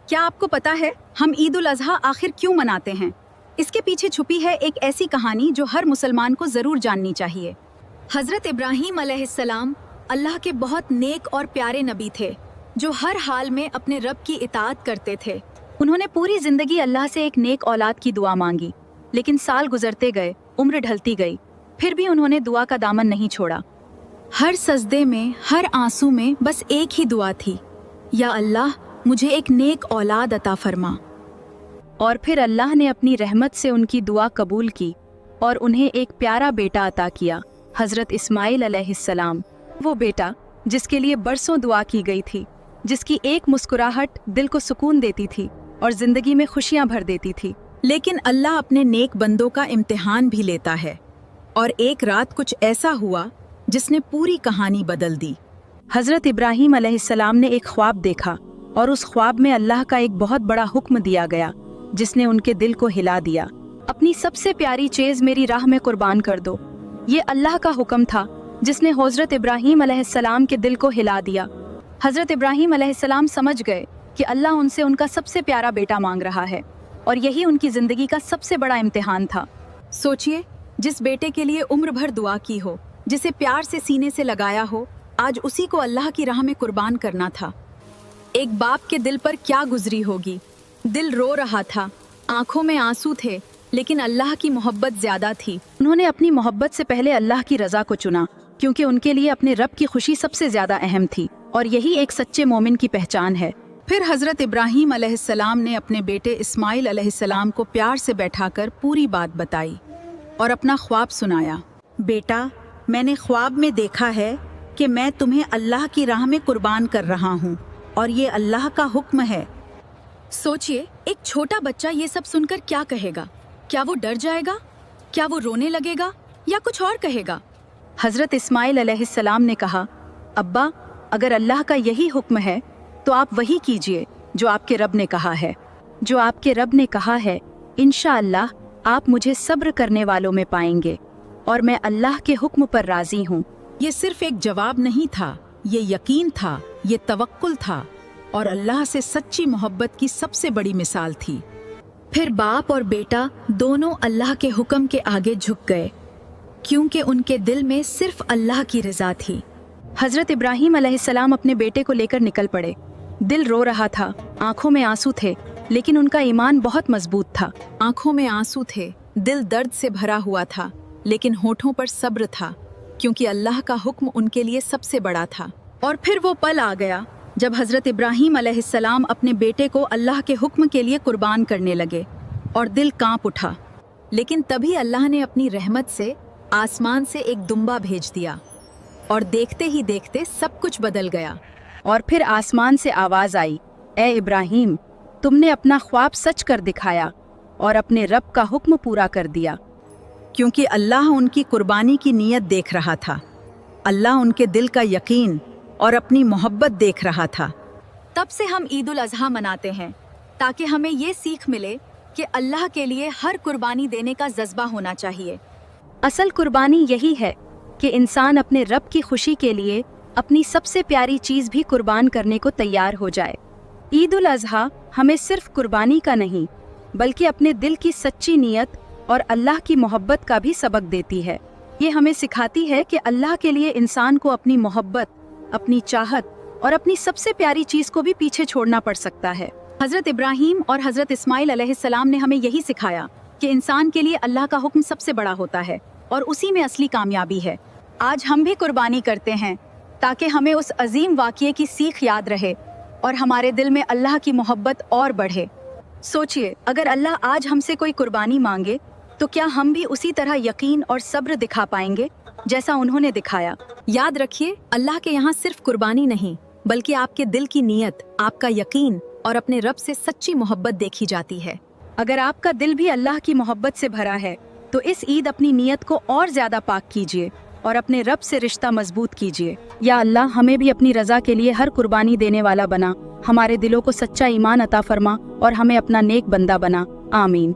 क्या आपको पता है हम ईद उल अज़हा आखिर क्यों मनाते हैं? इसके पीछे छुपी है एक ऐसी कहानी जो हर मुसलमान को ज़रूर जाननी चाहिए। हज़रत इब्राहीम अलैहिस्सलाम अल्लाह के बहुत नेक और प्यारे नबी थे जो हर हाल में अपने रब की इताअत करते थे। उन्होंने पूरी ज़िंदगी अल्लाह से एक नेक औलाद की दुआ मांगी, लेकिन साल गुजरते गए, उम्र ढलती गई, फिर भी उन्होंने दुआ का दामन नहीं छोड़ा। हर सजदे में, हर आंसू में बस एक ही दुआ थी, या अल्लाह मुझे एक नेक औलाद अता फरमा। और फिर अल्लाह ने अपनी रहमत से उनकी दुआ कबूल की और उन्हें एक प्यारा बेटा अता किया, हज़रत इस्माइल अलैहिस्सलाम। वो बेटा जिसके लिए बरसों दुआ की गई थी, जिसकी एक मुस्कुराहट दिल को सुकून देती थी और ज़िंदगी में खुशियाँ भर देती थी। लेकिन अल्लाह अपने नेक बंदों का इम्तिहान भी लेता है, और एक रात कुछ ऐसा हुआ जिसने पूरी कहानी बदल दी। हज़रत इब्राहीम अलैहिस्सलाम ने एक ख्वाब देखा और उस ख्वाब में अल्लाह का एक बहुत बड़ा हुक्म दिया गया जिसने उनके दिल को हिला दिया। अपनी सबसे प्यारी चीज़ मेरी राह में कुर्बान कर दो। ये अल्लाह का हुक्म था जिसने हज़रत इब्राहीम अलैहिस्सलाम के दिल को हिला दिया। हज़रत इब्राहीम अलैहिस्सलाम समझ गए कि अल्लाह उनसे उनका सबसे प्यारा बेटा मांग रहा है और यही उनकी ज़िंदगी का सबसे बड़ा इम्तिहान था। सोचिए, जिस बेटे के लिए उम्र भर दुआ की हो, जिसे प्यार से सीने से लगाया हो, आज उसी को अल्लाह की राह में कुर्बान करना था। एक बाप के दिल पर क्या गुजरी होगी। दिल रो रहा था, आंखों में आंसू थे, लेकिन अल्लाह की मोहब्बत ज्यादा थी। उन्होंने अपनी मोहब्बत से पहले अल्लाह की रज़ा को चुना, क्योंकि उनके लिए अपने रब की खुशी सबसे ज्यादा अहम थी, और यही एक सच्चे मोमिन की पहचान है। फिर हज़रत इब्राहीम अलैहिस्सलाम ने अपने बेटे इस्माइल अलैहिस्सलाम को प्यार से बैठाकर पूरी बात बताई और अपना ख्वाब सुनाया। बेटा, मैंने ख्वाब में देखा है कि मैं तुम्हें अल्लाह की राह में कुर्बान कर रहा हूँ और ये अल्लाह का हुक्म है। सोचिए, एक छोटा बच्चा ये सब सुनकर क्या कहेगा? क्या वो डर जाएगा? क्या वो रोने लगेगा या कुछ और कहेगा? हज़रत इस्माइल अलैहिस्सलाम ने कहा, अब्बा, अगर अल्लाह का यही हुक्म है तो आप वही कीजिए जो आपके रब ने कहा है। जो आपके रब ने कहा है, इंशाअल्लाह आप मुझे सब्र करने वालों में पाएंगे और मैं अल्लाह के हुक्म पर राजी हूँ। ये सिर्फ एक जवाब नहीं था, ये यकीन था, ये तवक्कुल था, और अल्लाह से सच्ची मोहब्बत की सबसे बड़ी मिसाल थी। फिर बाप और बेटा दोनों अल्लाह के हुक्म के आगे झुक गए, क्योंकि उनके दिल में सिर्फ अल्लाह की रज़ा थी। हज़रत इब्राहीम अलैहिस्सलाम अपने बेटे को लेकर निकल पड़े। दिल रो रहा था, आंखों में आंसू थे, लेकिन उनका ईमान बहुत मजबूत था। आंखों में आंसू थे, दिल दर्द से भरा हुआ था, लेकिन होठों पर सब्र था, क्योंकि अल्लाह का हुक्म उनके लिए सबसे बड़ा था। और फिर वो पल आ गया जब हज़रत इब्राहीम अलैहिस्सलाम अपने बेटे को अल्लाह के हुक्म के लिए कुर्बान करने लगे, और दिल कांप उठा। लेकिन तभी अल्लाह ने अपनी रहमत से आसमान से एक दुम्बा भेज दिया, और देखते ही देखते सब कुछ बदल गया। और फिर आसमान से आवाज़ आई, ए इब्राहीम, तुमने अपना ख्वाब सच कर दिखाया और अपने रब का हुक्म पूरा कर दिया। क्योंकि अल्लाह उनकी कुर्बानी की नीयत देख रहा था, अल्लाह उनके दिल का यकीन और अपनी मोहब्बत देख रहा था। तब से हम ईद उल अज़हा मनाते हैं, ताकि हमें ये सीख मिले कि अल्लाह के लिए हर कुर्बानी देने का जज्बा होना चाहिए। असल कुर्बानी यही है कि इंसान अपने रब की खुशी के लिए अपनी सबसे प्यारी चीज़ भी कुर्बान करने को तैयार हो जाए। ईद उल अज़हा हमें सिर्फ कुर्बानी का नहीं, बल्कि अपने दिल की सच्ची नीयत और अल्लाह की मोहब्बत का भी सबक देती है। ये हमें सिखाती है कि अल्लाह के लिए इंसान को अपनी मोहब्बत, अपनी चाहत और अपनी सबसे प्यारी चीज़ को भी पीछे छोड़ना पड़ सकता है। हज़रत इब्राहीम और हज़रत इस्माइल अलैहिस्सलाम ने हमें यही सिखाया कि इंसान के लिए अल्लाह का हुक्म सबसे बड़ा होता है और उसी में असली कामयाबी है। आज हम भी कुर्बानी करते हैं ताकि हमें उस अजीम वाक़ये की सीख याद रहे और हमारे दिल में अल्लाह की मोहब्बत और बढ़े। सोचिए, अगर अल्लाह आज हमसे कोई कुर्बानी मांगे तो क्या हम भी उसी तरह यकीन और सब्र दिखा पाएंगे जैसा उन्होंने दिखाया? याद रखिए, अल्लाह के यहाँ सिर्फ कुर्बानी नहीं, बल्कि आपके दिल की नीयत, आपका यकीन और अपने रब से सच्ची मोहब्बत देखी जाती है। अगर आपका दिल भी अल्लाह की मोहब्बत से भरा है तो इस ईद अपनी नीयत को और ज्यादा पाक कीजिए और अपने रब से रिश्ता मजबूत कीजिए। या अल्लाह हमें भी अपनी रज़ा के लिए हर कुर्बानी देने वाला बना, हमारे दिलों को सच्चा ईमान अता फरमा और हमें अपना नेक बंदा बना। आमीन।